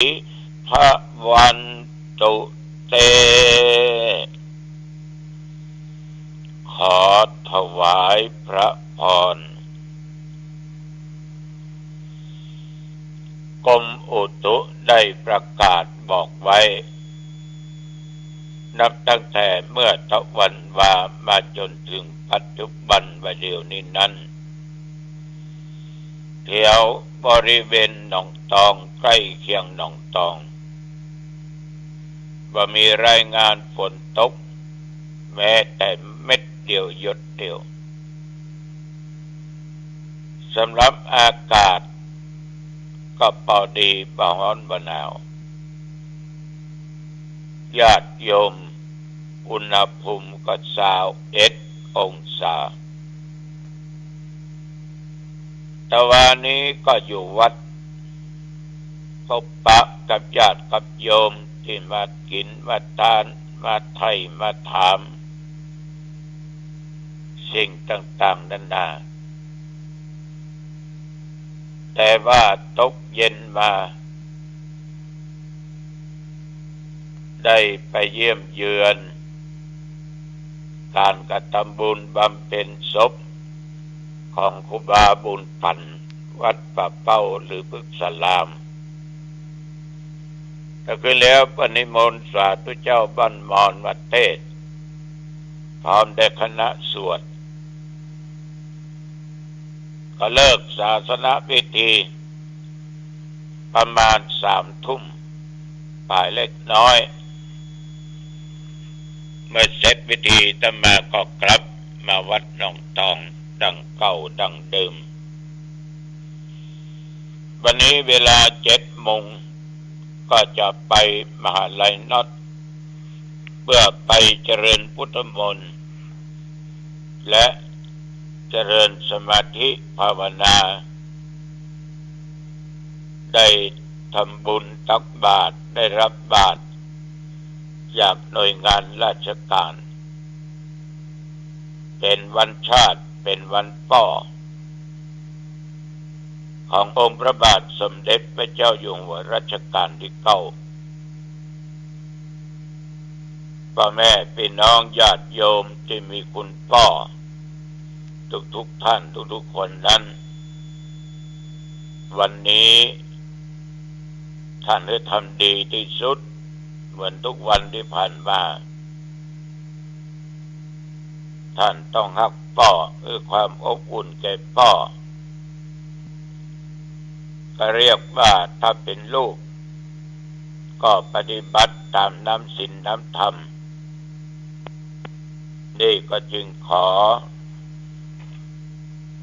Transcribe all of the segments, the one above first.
พระวันตุเตขอถวายพระพรกรมอุตุได้ประกาศบอกไว้นับตั้งแต่เมื่อตะวันวามาจนถึงปัจจุบันวันเดียวนี้นั้นแถวบริเวณหนองตองใกล้เคียงหนองตองว่ามีรายงานฝนตกแม้แต่เม็ดเดียวหยดเดียวสำหรับอากาศก็พอดีบ่ร้อนบ่หนาวญาติโยมอุณหภูมิก็21 องศาแต่วันนี้ก็อยู่วัดพบปะกับญาติกับโยมที่มากินมาทานมาไถ่มาถามสิ่งต่างๆนานาแต่ว่าตกเย็นมาได้ไปเยี่ยมเยือนการกระทำบุญบำเพ็ญศพของครูบาบุญปันวัดป่าเป้าหรือพึกษลามแต่คือแล้วปณิมนต์สาธุเจ้าบ้านมอนวัดเทศพร้อมได้คณะสวดก็เลิกศาสนพิธีประมาณ3 ทุ่มป่ายเล็กน้อยเมื่อเสร็จพิธีอาตมาก็กลับมาวัดหนองตองดังเก่าดังเดิมวันนี้เวลา7 โมงก็จะไปมหาลัยน็อตเพื่อไปเจริญพุทธมนต์และเจริญสมาธิภาวนาได้ทำบุญตักบาตรได้รับบาตรจากหน่วยงานราชการเป็นวันชาติเป็นวันป้อขององค์พระบาทสมเด็จพระเจ้าอยู่หัวรัชกาลที่9พ่อแม่พี่น้องญาติโยมที่มีคุณพ่อทุกท่านทุกคนนั้นวันนี้ท่านได้ทำดีที่สุดเหมือนทุกวันที่ผ่านมาท่านต้องรักพ่อคือความอบอุ่นแก่พ่อก็เรียกว่าถ้าเป็นลูกก็ปฏิบัติตามน้ำศีลน้ำธรรมนี่ก็จึงขอ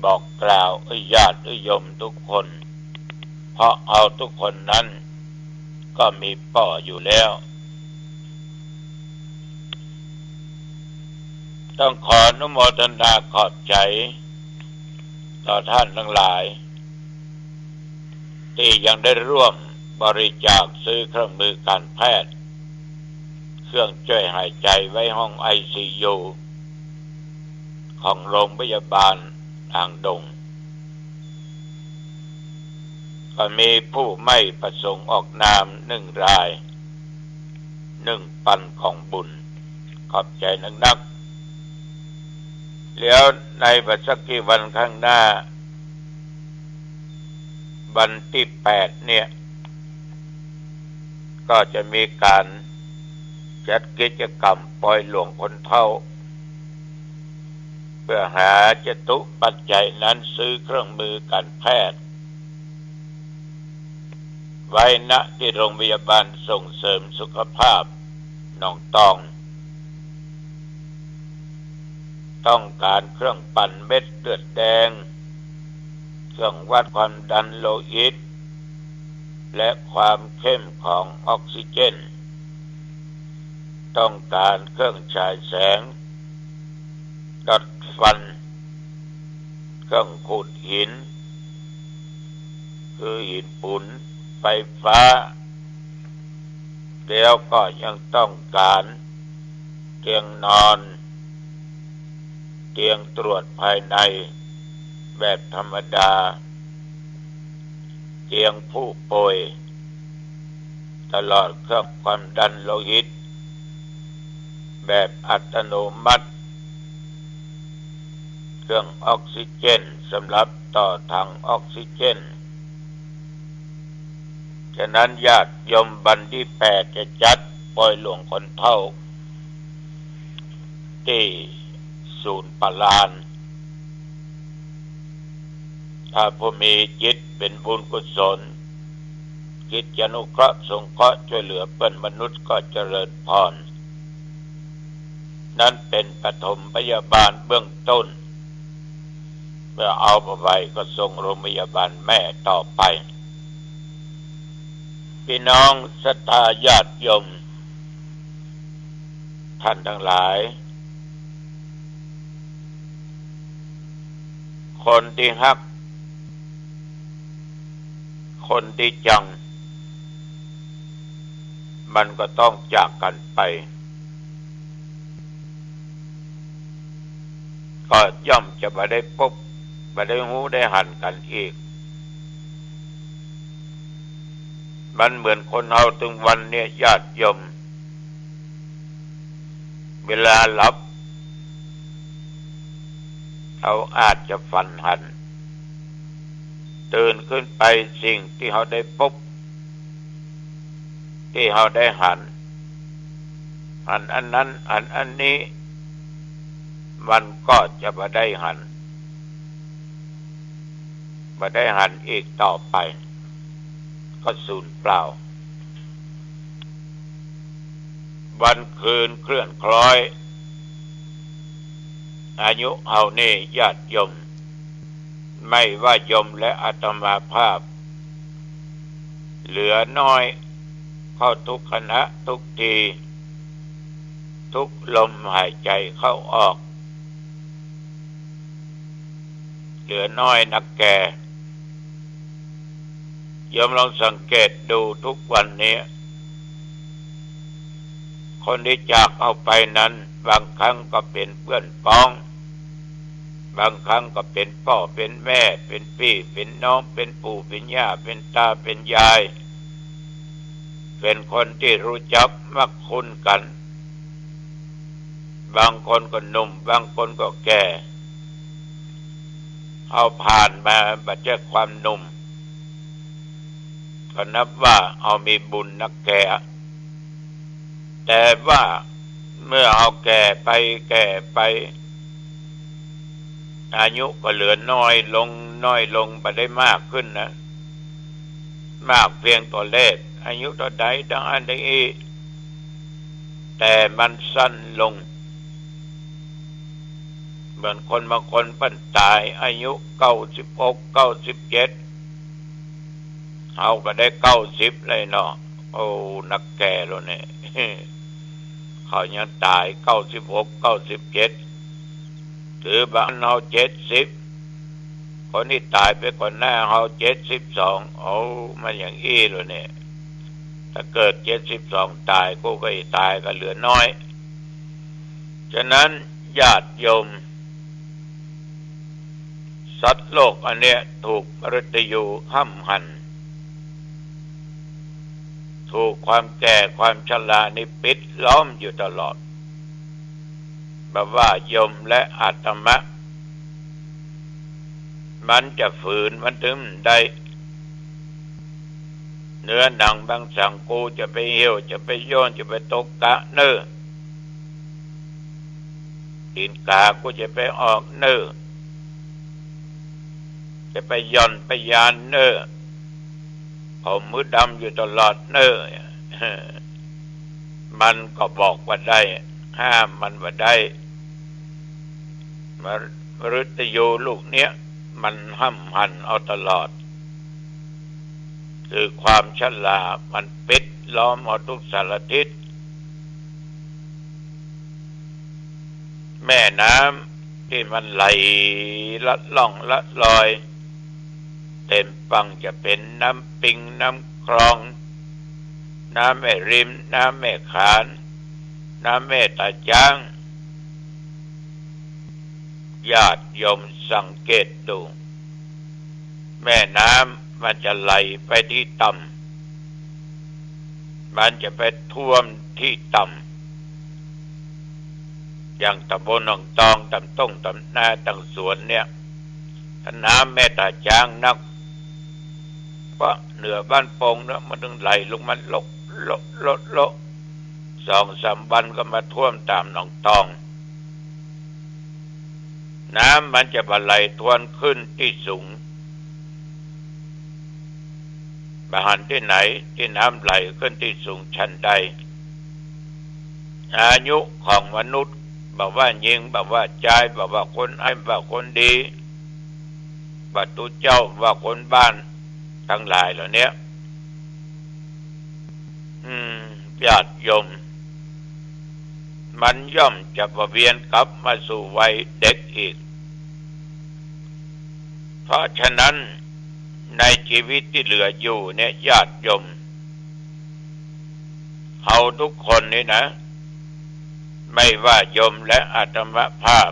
บอกกล่าวญาติโยมทุกคนเพราะเอาทุกคนนั้นก็มีพ่ออยู่แล้วต้องขออนุโมทนาขอบใจต่อท่านทั้งหลายที่ยังได้ร่วมบริจาคซื้อเครื่องมือการแพทย์เครื่องช่วยหายใจไว้ห้อง ICU ของโรงพยาบาลอ่างดงก็มีผู้ไม่ประสงค์ออกนาม1 ราย1 ปันของบุญขอบใจนักแล้วในสักกี่วันข้างหน้าวันที่8เนี่ยก็จะมีการจัดกิจกรรมปล่อยหลวงคนเฒ่าเพื่อหาจตุปัจจัยนั้นซื้อเครื่องมือการแพทย์ไว้ณที่โรงพยาบาลส่งเสริมสุขภาพหนองตองต้องการเครื่องปั่นเม็ดเลือดแดงเครื่องวัดความดันโลหิตและความเข้มของออกซิเจนต้องการเครื่องฉายแสงดัดฟันเครื่องขูดหินคือหินปูนไฟฟ้าแล้วก็ยังต้องการเตียงนอนเตียงตรวจภายในแบบธรรมดาเตียงผู้ป่วย ตลอดเครื่องความดันโลหิตแบบอัตโนมัติเครื่องออกซิเจนสำหรับต่อถังออกซิเจนฉะนั้นญาติโยมวันที่8จะจัดปล่อยหลวงคนเฒ่าที่ศูนย์ปลานถ้าผู้มีจิตเป็นบุญกุศลจิตอนุเคราะห์สงเคราะห์ช่วยเหลือเพื่อนมนุษย์ก็เจริญพรนั่นเป็นปฐมพยาบาลเบื้องต้นเมื่อเอาไปก็ส่งโรงพยาบาลแม่ต่อไปพี่น้องศรัทธาญาติโยมท่านทั้งหลายคนที่ฮักคนที่จังมันก็ต้องจากกันไปก็ย่อมจะไม่ได้พบไม่ได้หูได้หันกันอีกมันเหมือนคนเราถึงวันนี้ญาติโยมเวลาหลับเขาอาจจะฝันหันตื่นขึ้นไปสิ่งที่เขาได้พบที่เขาได้หันอันนั้นอันนี้มันก็จะไม่ได้หันอีกต่อไปก็สูญเปล่าวันคืนเคลื่อนคล้อยอายุเอานี่ญาติโยมไม่ว่าโยมและอาตมาภาพเหลือน้อยเข้าทุกขณะทุกทีทุกลมหายใจเข้าออกเหลือน้อยนักแก่โยมลองสังเกตดูทุกวันนี้คนที่จากเอาไปนั้นบางครั้งก็เป็นเพื่อนพ้องบางครั้งก็เป็นพ่อเป็นแม่เป็นพี่เป็นน้องเป็นปู่เป็นย่าเป็นตาเป็นยายเป็นคนที่รู้จักมักคุ้นกันบางคนก็หนุ่มบางคนก็แก่เอาผ่านมาบัดเจอความหนุ่มก็นับว่าเอามีบุญนักแก่แต่ว่าเมื่อเอาแก่ไปอายุก็เหลือน้อยลงไปได้มากขึ้นนะมากเพียงตัวเลขอายุเท่าใดดังอันนี้แต่มันสั้นลงเหมือนคนบางคนปั้นตายอายุ96 97เอาก็ได้90เลยเนาะโอ้นักแก่แล้วเนี่ยเขายังตาย96 97ถือบ้านเรา70คนที่ตายไปก่อนหน้าเรา72เอามันอย่างอี้เลยเนี่ยถ้าเกิด72ตายก็ตายก็เหลือน้อยฉะนั้นญาติโยมสัตว์โลกอันเนี้ยถูกมฤตยูห้ำหั่นถูกความแก่ความชรานี่ปิดล้อมอยู่ตลอดแบบว่าโยมและอาตมะมันจะฝืนมันถึงได้เนื้อหนังบางสังกูจะไปเหี่ยวจะไปโยนจะไปตกกะเนื้อตีนกากูจะไปออกเนื้อจะไปย่อนไปยานเนื้อผมมือดำอยู่ตลอดเนื้อมันก็บอกว่าได้ห้ามมันว่าได้มฤตยูลูกเนี้ยมันห้ำหั่นเอาตลอดคือความฉลาดมันปิดล้อมเอาทุกสารทิศแม่น้ำที่มันไหลลัดล่องลัดลอยเต็มปังจะเป็นน้ำปิงน้ำคลองน้ำแม่ริมน้ำแม่ขานน้ำแม่ตาจ้างญาติโยมสังเกตดูแม่น้ำมันจะไหลไปที่ต่ำ มันจะไปท่วมที่ต่ำอย่างตำบลหนองตองตำต้งตำนาตำสวนเนี่ยถ้าน้ำแม่ตาจางนักเพราะเหนือบ้านโป่งเนี่ยมันต้องไหลลงมาลก2-3 วันก็มาท่วมตามหนองตองน้ำมันจะไหลทวนขึ้นที่สูงบาหันที่ไหนที่น้ำไหลขึ้นที่สูงชั้นใดอายุของมนุษย์บอกว่ายิงบอกว่าใจบอกว่าคนไอ้บอกคนดีบัดตุเจ้าว่าคนบ้านทั้งหลายเหล่านี้ญาติโยมมันย่อมจะวนเวียนกลับมาสู่วัยเด็กอีกเพราะฉะนั้นในชีวิตที่เหลืออยู่เนี่ยญาติโยมเฮาทุกคนนี่นะไม่ว่าโยมและอาตมาภาพ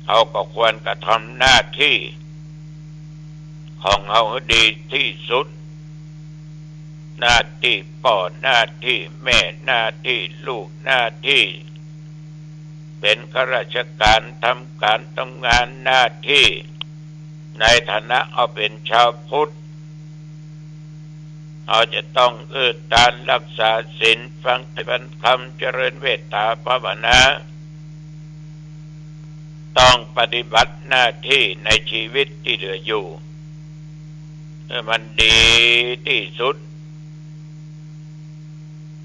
เฮาก็ควรกระทำหน้าที่ของเฮาให้ดีที่สุดหน้าที่พ่อหน้าที่แม่หน้าที่ลูกหน้าที่เป็นข้าราชการทำการทำงานหน้าที่ในฐานะเอาเป็นชาวพุทธเราจะต้องตานรักษาศีลฟังธรรมคำเจริญเมตตาภาวนาต้องปฏิบัติหน้าที่ในชีวิตที่เหลืออยู่ให้มันดีที่สุด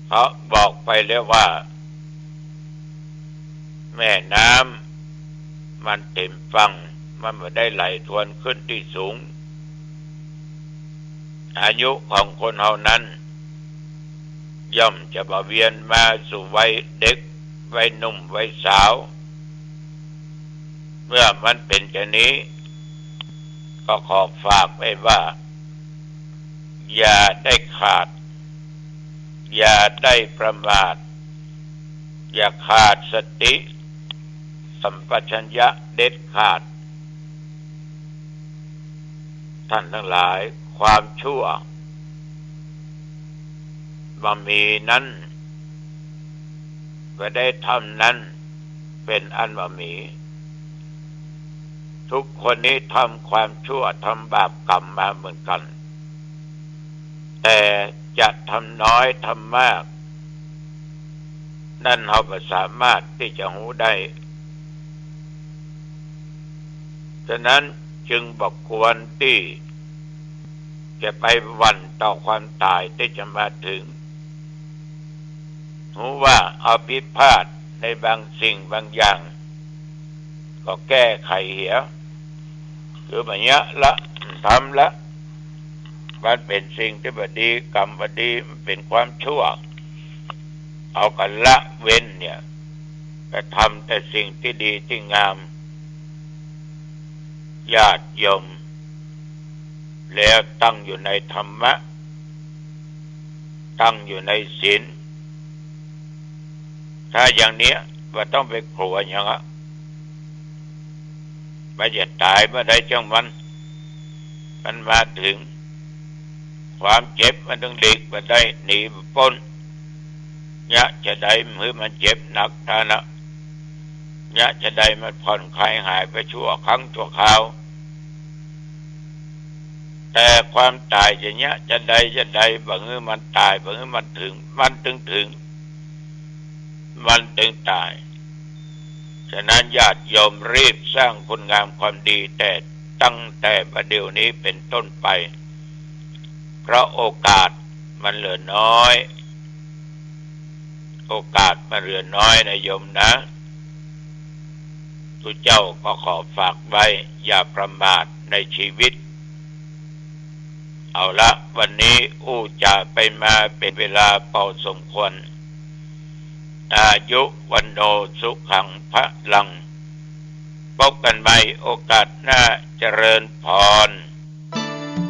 เพราะบอกไปแล้วว่าแม่น้ำมันเต็มฝั่งมันไม่ได้ไหลทวนขึ้นที่สูงอายุของคนเฮานั้นย่อมจะบ่เวียนมาสู่วัยเด็กวัยหนุ่มวัยสาวเมื่อมันเป็นเช่นนี้ก็ขอฝากไว้ว่าอย่าได้ขาดอย่าได้ประมาทอย่าขาดสติสัมปชัญญะเด็ดขาดท่านทั้งหลายความชั่วบ่มีนั้นบ่ได้ทำนั้นเป็นอันบ่มีทุกคนนี้ทำความชั่วทำบาปกรรมมาเหมือนกันแต่จะทำน้อยทำมากนั่นเราไม่สามารถที่จะรู้ได้ฉะนั้นจึงบอกควรที่จะไปหวั่นต่อความตายที่จะมาถึงรู้ว่าเอาผิดพลาดในบางสิ่งบางอย่างก็แก้ไขเหียคือแบบนี้ละทำละมันเป็นสิ่งที่บดีกรรมบดีมันเป็นความชั่วเอากันละเว้นเนี่ยก็ทำแต่สิ่งที่ดีที่งามญาติโยมแล้วตั้งอยู่ในธรรมะตั้งอยู่ในศีลถ้าอย่างนี้ว่าต้องไปกลัวอย่างนั้นมันจะตายเมื่อใดจังมันมาถึงความเจ็บมันต้องหลีกมันได้หนีพ้นยะจะได้มือมันเจ็บหนักท่านะยะจะได้มันผ่อนคลายหายไปชั่วครั้งชั่วคราวแต่ความตายจะเนี้ยจะใดบางทีมันตายบางทีมันถึงมันตายฉะนั้นญาติโยมรีบสร้างคุณงามความดีแต่ตั้งแต่บัดเดี๋ยวนี้เป็นต้นไปเพราะโอกาสมันเหลือน้อยโอกาสมันเหลือน้อยนะโยมนะทุกเจ้าก็ขอฝากไว้อย่าประมาทในชีวิตเอาละวันนี้จะไปมาเป็นเวลาพอสมควรอายุวันโนสุขังพลังพบกันใหม่โอกาสหน้าเจริญพร